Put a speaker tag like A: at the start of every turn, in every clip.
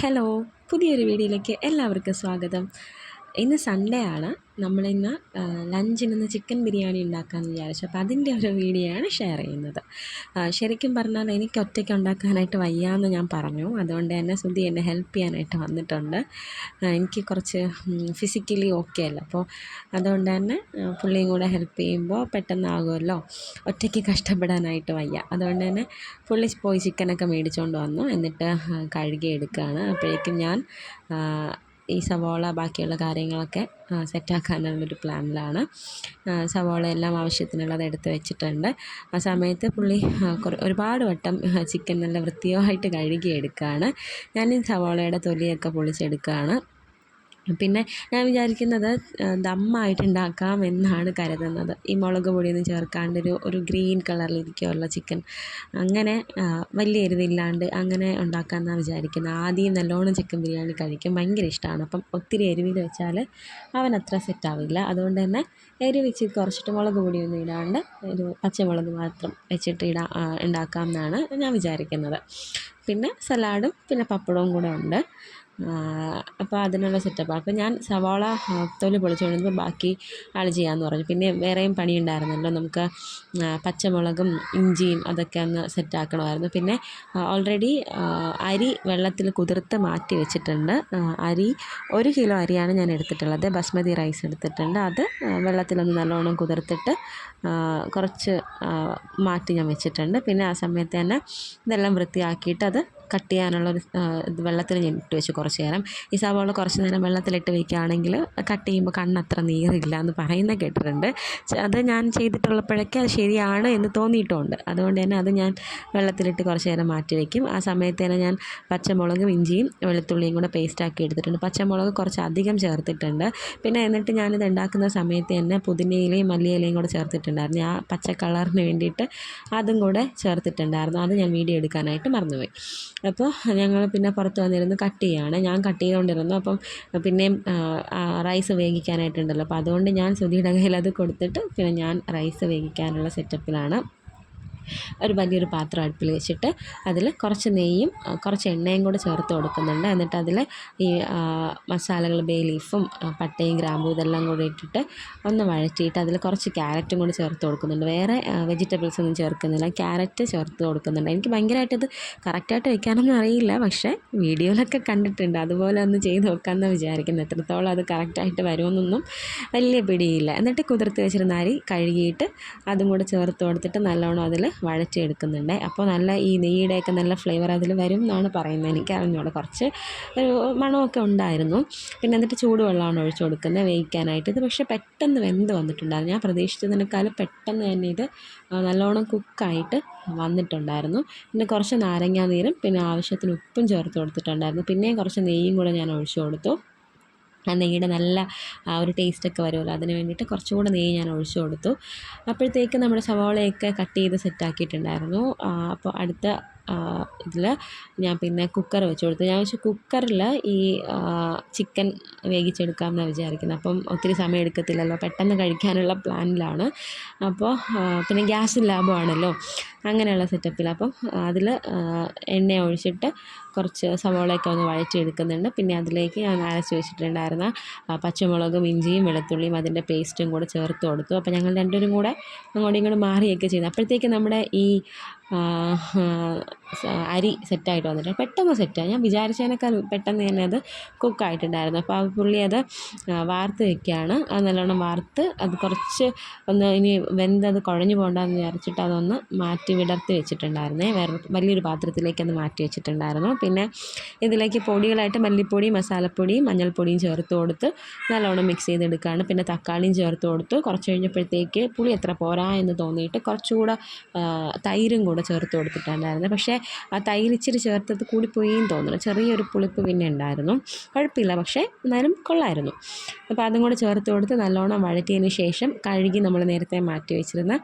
A: Hello, പുതിയൊരു വീഡിയോയിലേക്ക് എല്ലാവർക്കും സ്വാഗതം. ഇന്ന് സൺഡേ ആണ്. നമ്മളിന്ന് ലഞ്ചിനിന്ന് ചിക്കൻ ബിരിയാണി ഉണ്ടാക്കാമെന്ന് വിചാരിച്ചു. അപ്പോൾ അതിൻ്റെ ഒരു വീഡിയോ ആണ് ഷെയർ ചെയ്യുന്നത്. ശരിക്കും പറഞ്ഞാൽ എനിക്ക് ഒറ്റയ്ക്ക് ഉണ്ടാക്കാനായിട്ട് വയ്യാമെന്ന് ഞാൻ പറഞ്ഞു. അതുകൊണ്ട് തന്നെ സുധി എന്നെ ഹെൽപ്പ് ചെയ്യാനായിട്ട് വന്നിട്ടുണ്ട്. എനിക്ക് കുറച്ച് ഫിസിക്കലി ഓക്കെ അല്ല, അപ്പോൾ അതുകൊണ്ട് തന്നെ പുള്ളിയും കൂടെ ഹെൽപ്പ് ചെയ്യുമ്പോൾ പെട്ടെന്നാകുമല്ലോ. ഒറ്റയ്ക്ക് കഷ്ടപ്പെടാനായിട്ട് വയ്യ. അതുകൊണ്ട് തന്നെ പുള്ളി പോയി ചിക്കനൊക്കെ മേടിച്ചുകൊണ്ട് വന്നു. എന്നിട്ട് കഴുകി എടുക്കുകയാണ്. അപ്പോഴേക്കും ഞാൻ ഈ സവോള ബാക്കിയുള്ള കാര്യങ്ങളൊക്കെ സെറ്റാക്കാനുള്ളൊരു പ്ലാനിലാണ്. സവോള എല്ലാം ആവശ്യത്തിനുള്ളത് എടുത്ത് വെച്ചിട്ടുണ്ട്. ആ സമയത്ത് പുള്ളി ഒരുപാട് വട്ടം ചിക്കൻ നല്ല വൃത്തിയായിട്ട് കഴുകി എടുക്കുകയാണ്. ഞാൻ ഈ സവോളയുടെ തൊലിയൊക്കെ പൊളിച്ചെടുക്കുകയാണ്. പിന്നെ ഞാൻ വിചാരിക്കുന്നത് ദമ്മായിട്ട് ഉണ്ടാക്കാം എന്നാണ് കരുതുന്നത്. ഈ മുളക് പൊടിയൊന്നും ചേർക്കാണ്ട് ഒരു ഗ്രീൻ കളറിലിരിക്കുമല്ലോ ചിക്കൻ, അങ്ങനെ വലിയ എരിവില്ലാണ്ട് അങ്ങനെ ഉണ്ടാക്കാമെന്നാണ് വിചാരിക്കുന്നത്. ആദ്യം നല്ലോണം ചിക്കൻ ബിരിയാണി കഴിക്കും, ഭയങ്കര ഇഷ്ടമാണ്. അപ്പം ഒത്തിരി എരിവിൽ വെച്ചാൽ അവൻ അത്ര സെറ്റാവില്ല. അതുകൊണ്ട് തന്നെ എരിവ് വെച്ച് കുറച്ചിട്ട് മുളക് പൊടിയൊന്നും ഇടാണ്ട് ഒരു പച്ചമുളക് മാത്രം വെച്ചിട്ട് ഉണ്ടാക്കാം എന്നാണ് ഞാൻ വിചാരിക്കുന്നത്. പിന്നെ സലാഡും പിന്നെ പപ്പടവും കൂടെ ഉണ്ട്. അപ്പോൾ അതിനുള്ള സെറ്റപ്പ്. അപ്പോൾ ഞാൻ സവാള തൊലി പൊളിച്ചുകൊണ്ടിരുന്നപ്പോൾ ബാക്കി ആൾ ചെയ്യാമെന്ന് പറഞ്ഞു. പിന്നെ വേറെയും പണിയുണ്ടായിരുന്നല്ലോ, നമുക്ക് പച്ചമുളകും ഇഞ്ചിയും അതൊക്കെ ഒന്ന് സെറ്റാക്കണമായിരുന്നു. പിന്നെ ഓൾറെഡി അരി വെള്ളത്തിൽ കുതിർത്ത് മാറ്റി വെച്ചിട്ടുണ്ട്. അരി 1 കിലോ അരിയാണ് ഞാൻ എടുത്തിട്ടുള്ളത്. ബസ്മതി റൈസ് എടുത്തിട്ടുണ്ട്. അത് വെള്ളത്തിലൊന്ന് നല്ലോണം കുതിർത്തിട്ട് കുറച്ച് മാറ്റി ഞാൻ വെച്ചിട്ടുണ്ട്. പിന്നെ ആ സമയത്ത് തന്നെ ഇതെല്ലാം വൃത്തിയാക്കിയിട്ട് അത് കട്ട് ചെയ്യാനുള്ളൊരു വെള്ളത്തിൽ ഞാൻ ഇട്ട് വെച്ച് കുറച്ച് നേരം. ഈ സവാള കുറച്ച് നേരം വെള്ളത്തിലിട്ട് വയ്ക്കുകയാണെങ്കിൽ കട്ട് ചെയ്യുമ്പോൾ കണ്ണത്ര നീറില്ല എന്ന് പറയുന്നത് കേട്ടിട്ടുണ്ട്. അത് ഞാൻ ചെയ്തിട്ടുള്ളപ്പോഴൊക്കെ അത് ശരിയാണ് എന്ന് തോന്നിയിട്ടുമുണ്ട്. അതുകൊണ്ട് തന്നെ അത് ഞാൻ വെള്ളത്തിലിട്ട് കുറച്ച് നേരം മാറ്റി വയ്ക്കും. ആ സമയത്ത് തന്നെ ഞാൻ പച്ചമുളകും ഇഞ്ചിയും വെളുത്തുള്ളിയും കൂടെ പേസ്റ്റാക്കി എടുത്തിട്ടുണ്ട്. പച്ചമുളക് കുറച്ച് അധികം ചേർത്തിട്ടുണ്ട്. പിന്നെ എന്നിട്ട് ഞാനിത് ഉണ്ടാക്കുന്ന സമയത്ത് തന്നെ പുതിനയിലയും മല്ലിയിലയും കൂടെ ചേർത്തിട്ടുണ്ടായിരുന്നു. ആ പച്ച കളറിന് വേണ്ടിയിട്ട് അതും കൂടെ ചേർത്തിട്ടുണ്ടായിരുന്നു. അത് ഞാൻ വീഡിയോ എടുക്കാനായിട്ട് മറന്നുപോയി. അപ്പോൾ ഞങ്ങൾ പിന്നെ പുറത്ത് വന്നിരുന്ന് കട്ട് ചെയ്യുകയാണ്. ഞാൻ കട്ട് ചെയ്തുകൊണ്ടിരുന്നു. അപ്പം പിന്നെയും റൈസ് വേവിക്കാനായിട്ടുണ്ടല്ലോ, അപ്പോൾ അതുകൊണ്ട് ഞാൻ സുധിയുടെ കയ്യിൽ അത് കൊടുത്തിട്ട് പിന്നെ ഞാൻ റൈസ് വേവിക്കാനുള്ള സെറ്റപ്പിലാണ്. ഒരു വലിയൊരു പാത്രം അടുപ്പിൽ വെച്ചിട്ട് അതിൽ കുറച്ച് നെയ്യും കുറച്ച് എണ്ണയും കൂടെ ചേർത്ത് കൊടുക്കുന്നുണ്ട്. എന്നിട്ട് അതിൽ ഈ മസാലകൾ ബേ ലീഫും പട്ടയും ഗ്രാമ്പും ഇതെല്ലാം കൂടി ഇട്ടിട്ട് ഒന്ന് വഴറ്റിയിട്ട് അതിൽ കുറച്ച് ക്യാരറ്റും കൂടി ചേർത്ത് കൊടുക്കുന്നുണ്ട്. വേറെ വെജിറ്റബിൾസ് ഒന്നും ചേർക്കുന്നില്ല, ക്യാരറ്റ് ചേർത്ത് കൊടുക്കുന്നുണ്ട്. എനിക്ക് ഭയങ്കരമായിട്ട് ഇത് കറക്റ്റായിട്ട് വയ്ക്കാനൊന്നും അറിയില്ല, പക്ഷേ വീഡിയോയിലൊക്കെ കണ്ടിട്ടുണ്ട്. അതുപോലെ ഒന്ന് ചെയ്ത് നോക്കാമെന്ന് വിചാരിക്കുന്നത്. എത്രത്തോളം അത് കറക്റ്റായിട്ട് വരുമെന്നൊന്നും വലിയ പിടിയില്ല. എന്നിട്ട് കുതിർത്ത് വെച്ചിരുന്ന അരി കഴുകിയിട്ട് അതും കൂടെ ചേർത്ത് കൊടുത്തിട്ട് നല്ലോണം അതിൽ വഴറ്റിയെടുക്കുന്നുണ്ട്. അപ്പോൾ നല്ല ഈ നെയ്യുടെയൊക്കെ നല്ല ഫ്ലേവർ അതിൽ വരും എന്നാണ് പറയുന്നത്. എനിക്ക് അറിഞ്ഞൂടെ, കുറച്ച് ഒരു മണമൊക്കെ ഉണ്ടായിരുന്നു. പിന്നെ എന്നിട്ട് ചൂടുവെള്ളമാണ് ഒഴിച്ചു കൊടുക്കുന്നത് വേവിക്കാനായിട്ട്. ഇത് പക്ഷേ പെട്ടെന്ന് വെന്ത് വന്നിട്ടുണ്ടായിരുന്നു. ഞാൻ പ്രതീക്ഷിച്ചതിനേക്കാളും പെട്ടെന്ന് തന്നെ ഇത് നല്ലോണം കുക്കായിട്ട് വന്നിട്ടുണ്ടായിരുന്നു. പിന്നെ കുറച്ച് നാരങ്ങാനീരും പിന്നെ ആവശ്യത്തിന് ഉപ്പും ചേർത്ത് കൊടുത്തിട്ടുണ്ടായിരുന്നു. പിന്നെയും കുറച്ച് നെയ്യും കൂടെ ഞാൻ ഒഴിച്ചു കൊടുത്തു. ആ നെയ്യുടെ നല്ല ആ ഒരു ടേസ്റ്റൊക്കെ വരുമല്ലോ, അതിന് വേണ്ടിയിട്ട് കുറച്ചുകൂടെ നെയ്യ് ഞാൻ ഒഴിച്ചു കൊടുത്തു. അപ്പോഴത്തേക്ക് നമ്മുടെ സവാളയൊക്കെ കട്ട് ചെയ്ത് സെറ്റാക്കിയിട്ടുണ്ടായിരുന്നു. അപ്പോൾ അടുത്ത ഇതിൽ ഞാൻ പിന്നെ കുക്കർ വെച്ച് കൊടുത്തു. ഞാൻ വെച്ച് കുക്കറിൽ ഈ ചിക്കൻ വേവിച്ചെടുക്കാമെന്നാണ് വിചാരിക്കുന്നത്. അപ്പം ഒത്തിരി സമയം എടുക്കത്തില്ലല്ലോ, പെട്ടെന്ന് കഴിക്കാനുള്ള പ്ലാനിലാണ്. അപ്പോൾ പിന്നെ ഗ്യാസ് ലാഭമാണല്ലോ, അങ്ങനെയുള്ള സെറ്റപ്പിൽ. അപ്പം അതിൽ എണ്ണ ഒഴിച്ചിട്ട് കുറച്ച് സവാളയൊക്കെ ഒന്ന് വഴറ്റിയെടുക്കുന്നുണ്ട്. പിന്നെ അതിലേക്ക് ഞാൻ അരച്ച് വെച്ചിട്ടുണ്ടായിരുന്ന പച്ചമുളകും ഇഞ്ചിയും വെളുത്തുള്ളിയും അതിൻ്റെ പേസ്റ്റും കൂടെ ചേർത്ത് കൊടുത്തു. അപ്പോൾ ഞങ്ങൾ രണ്ടുപേരും കൂടെ അങ്ങോട്ടും ഇങ്ങോട്ടും മാറിയൊക്കെ ചെയ്തു. അപ്പോഴത്തേക്ക് നമ്മുടെ ഈ അരി സെറ്റായിട്ട് വന്നിട്ട് പെട്ടെന്ന് സെറ്റായി. ഞാൻ വിചാരിച്ചതിനേക്കാൾ പെട്ടെന്ന് തന്നെ അത് കുക്കായിട്ടുണ്ടായിരുന്നു. അപ്പോൾ ആ പുള്ളി അത് വാർത്ത് വെക്കുകയാണ്. അത് നല്ലോണം വാർത്ത് അത് കുറച്ച് ഒന്ന് ഇനി വെന്തത് കുഴഞ്ഞു പോകണ്ടെന്ന് വിചാരിച്ചിട്ട് അതൊന്ന് മാറ്റി വിടർത്തി വെച്ചിട്ടുണ്ടായിരുന്നേ. വേറെ വലിയൊരു പാത്രത്തിലേക്ക് ഒന്ന് മാറ്റി വെച്ചിട്ടുണ്ടായിരുന്നു. പിന്നെ ഇതിലേക്ക് പൊടികളായിട്ട് മല്ലിപ്പൊടിയും മസാലപ്പൊടിയും മഞ്ഞൾപ്പൊടിയും ചേർത്ത് കൊടുത്ത് നല്ലോണം മിക്സ് ചെയ്തെടുക്കുകയാണ്. പിന്നെ തക്കാളിയും ചേർത്ത് കൊടുത്തു. കുറച്ച് കഴിഞ്ഞപ്പോഴത്തേക്ക് പുളി എത്ര പോരാ എന്ന് തോന്നിയിട്ട് കുറച്ചുകൂടെ തൈരും കൂടെ ചേർത്ത് കൊടുത്തിട്ടുണ്ടായിരുന്നു. പക്ഷേ ആ തൈര് ഇച്ചിരി ചേർത്തത് കൂടിപ്പോയിന്ന് തോന്നുന്നു. ചെറിയൊരു പുളിപ്പ് പിന്നെ ഉണ്ടായിരുന്നു. കുഴപ്പമില്ല, പക്ഷേ എന്നാലും കൊള്ളായിരുന്നു. അപ്പോൾ അതും കൂടെ ചേർത്ത് കൊടുത്ത് നല്ലോണം വഴറ്റിയതിന് ശേഷം കഴുകി നമ്മൾ നേരത്തെ മാറ്റി വെച്ചിരുന്ന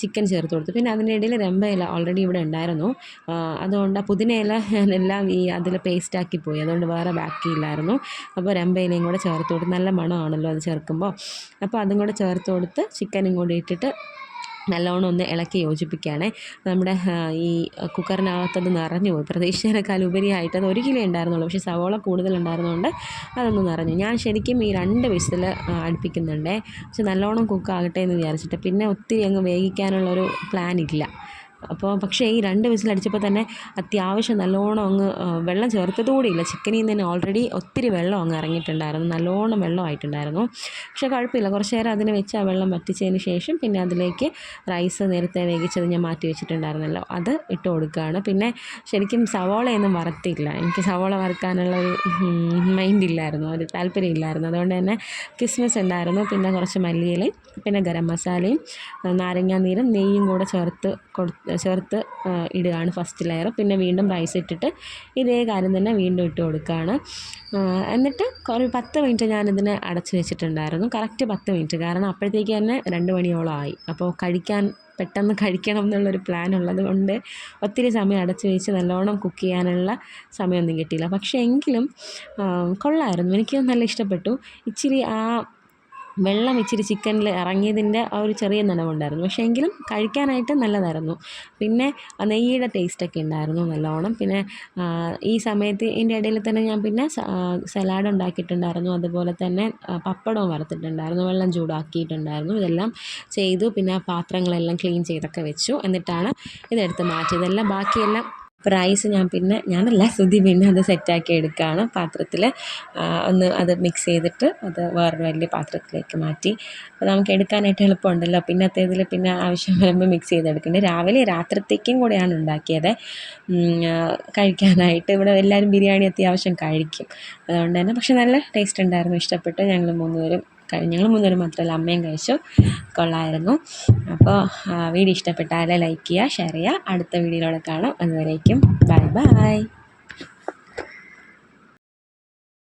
A: ചിക്കൻ ചേർത്ത് കൊടുത്തു. പിന്നെ അതിനിടയിൽ രമ്പയില ഓൾറെഡി ഇവിടെ ഉണ്ടായിരുന്നു. അതുകൊണ്ട് പുതിനയില ഞാനെല്ലാം ഈ അതിൽ പേസ്റ്റാക്കി പോയി, അതുകൊണ്ട് വേറെ ബാക്കിയില്ലായിരുന്നു. അപ്പോൾ രമ്പയിലയും കൂടെ ചേർത്ത് കൊടുത്ത്, നല്ല മണമാണല്ലോ അത് ചേർക്കുമ്പോൾ. അപ്പോൾ അതും കൂടെ ചേർത്ത് കൊടുത്ത് ചിക്കനും കൂടി ഇട്ടിട്ട് നല്ലോണം ഒന്ന് ഇളക്കി യോജിപ്പിക്കുകയാണേ. നമ്മുടെ ഈ കുക്കറിനകത്തത് നിറഞ്ഞു പോയി. പ്രതീക്ഷിച്ചതിനേക്കാൾ ഉപരിയായിട്ട് അത് 1 കിലോ ഉണ്ടായിരുന്നുള്ളൂ. പക്ഷേ സവോള കൂടുതലുണ്ടായിരുന്നതുകൊണ്ട് അതൊന്ന് നിറഞ്ഞു. ഞാൻ ശരിക്കും ഈ 2 വിസിൽ അടുപ്പിക്കുന്നുണ്ടേ. പക്ഷെ നല്ലോണം കുക്കാകട്ടെ എന്ന് വിചാരിച്ചിട്ട്. പിന്നെ ഒത്തിരി അങ്ങ് വേവിക്കാനുള്ളൊരു പ്ലാനില്ല. അപ്പോൾ പക്ഷേ ഈ 2 വിസിലടിച്ചപ്പോൾ തന്നെ അത്യാവശ്യം നല്ലോണം അങ്ങ് വെള്ളം ചേർത്തതുകൂടിയില്ല. ചിക്കനിൽ നിന്ന് തന്നെ ഓൾറെഡി ഒത്തിരി വെള്ളം അങ്ങ് ഇറങ്ങിയിട്ടുണ്ടായിരുന്നു. നല്ലോണം വെള്ളമായിട്ടുണ്ടായിരുന്നു. പക്ഷേ കുഴപ്പമില്ല. കുറച്ച് നേരം അതിന് വെച്ച് ആ വെള്ളം വറ്റിച്ചതിന് ശേഷം പിന്നെ അതിലേക്ക് റൈസ് നേരത്തെ വേവിച്ചത് ഞാൻ മാറ്റി വെച്ചിട്ടുണ്ടായിരുന്നല്ലോ, അത് ഇട്ട് കൊടുക്കുകയാണ്. പിന്നെ ശരിക്കും സവോളയൊന്നും വറുത്തില്ല. എനിക്ക് സവോള വറുക്കാനുള്ളൊരു മൈൻഡില്ലായിരുന്നു, ഒരു താല്പര്യമില്ലായിരുന്നു. അതുകൊണ്ട് തന്നെ കിസ്മിസ് ഉണ്ടായിരുന്നു, പിന്നെ കുറച്ച് മല്ലിയിലയും പിന്നെ ഗരം മസാലയും നാരങ്ങാനീരും നെയ്യും കൂടെ ചേർത്ത് ഇടുകയാണ് ഫസ്റ്റ് ലെയർ. പിന്നെ വീണ്ടും റൈസ് ഇട്ടിട്ട് ഇതേ കാര്യം തന്നെ വീണ്ടും ഇട്ട് കൊടുക്കുകയാണ്. എന്നിട്ട് ഒരു 10 മിനിറ്റ് ഞാനിതിനെ അടച്ച് വെച്ചിട്ടുണ്ടായിരുന്നു. Correct 10 minute. കാരണം അപ്പോഴത്തേക്ക് തന്നെ 2 മണിയോളം ആയി. അപ്പോൾ പെട്ടെന്ന് കഴിക്കണം എന്നുള്ളൊരു പ്ലാൻ ഉള്ളത് കൊണ്ട് ഒത്തിരി സമയം അടച്ച് വെച്ച് നല്ലോണം കുക്ക് ചെയ്യാനുള്ള സമയമൊന്നും കിട്ടിയില്ല. പക്ഷേ എങ്കിലും കൊള്ളായിരുന്നു. എനിക്ക് നല്ല ഇഷ്ടപ്പെട്ടു. ഇച്ചിരി വെള്ളം ഇച്ചിരി ചിക്കനിൽ ഇറങ്ങിയതിൻ്റെ ആ ഒരു ചെറിയ നനവുണ്ടായിരുന്നു. പക്ഷേ എങ്കിലും കഴിക്കാനായിട്ട് നല്ലതായിരുന്നു. പിന്നെ നെയ്യുടെ ടേസ്റ്റൊക്കെ ഉണ്ടായിരുന്നു നല്ലോണം. പിന്നെ ഈ സമയത്ത് ഇതിൻ്റെ ഇടയിൽ തന്നെ ഞാൻ പിന്നെ സലാഡ് ഉണ്ടാക്കിയിട്ടുണ്ടായിരുന്നു. അതുപോലെ തന്നെ പപ്പടവും വറുത്തിട്ടുണ്ടായിരുന്നു. വെള്ളം ചൂടാക്കിയിട്ടുണ്ടായിരുന്നു. ഇതെല്ലാം ചെയ്തു. പിന്നെ പാത്രങ്ങളെല്ലാം ക്ലീൻ ചെയ്തൊക്കെ വെച്ചു. എന്നിട്ടാണ് ഇതെടുത്ത് മാറ്റിയത്. ബാക്കിയെല്ലാം റൈസ് ഞാനല്ല സുധി പിന്നെ അത് സെറ്റാക്കി എടുക്കുകയാണ് പാത്രത്തിൽ. ഒന്ന് അത് മിക്സ് ചെയ്തിട്ട് അത് വേറൊരു വലിയ പാത്രത്തിലേക്ക് മാറ്റി. അപ്പോൾ നമുക്ക് എടുക്കാനായിട്ട് എളുപ്പമുണ്ടല്ലോ. പിന്നത്തേതിൽ പിന്നെ ആവശ്യം വരുമ്പോൾ മിക്സ് ചെയ്തെടുക്കേണ്ടത്. രാവിലെ രാത്രിത്തേക്കും കൂടെയാണ് ഉണ്ടാക്കിയത് കഴിക്കാനായിട്ട്. ഇവിടെ എല്ലാവരും ബിരിയാണി അത്യാവശ്യം കഴിക്കും. അതുകൊണ്ട് തന്നെ പക്ഷേ നല്ല ടേസ്റ്റ് ഉണ്ടായിരുന്നു. ഇഷ്ടപ്പെട്ട്. ഞങ്ങൾ 3 പേരും മാത്രമല്ല, അമ്മയും കഴിച്ചു. കൊള്ളായിരുന്നു. അപ്പോൾ വീഡിയോ ഇഷ്ടപ്പെട്ടാൽ ലൈക്ക് ചെയ്യുക, ഷെയർ ചെയ്യുക. അടുത്ത വീഡിയോയിലൂടെ കാണാം. അതുവരേക്കും ബൈ ബൈ.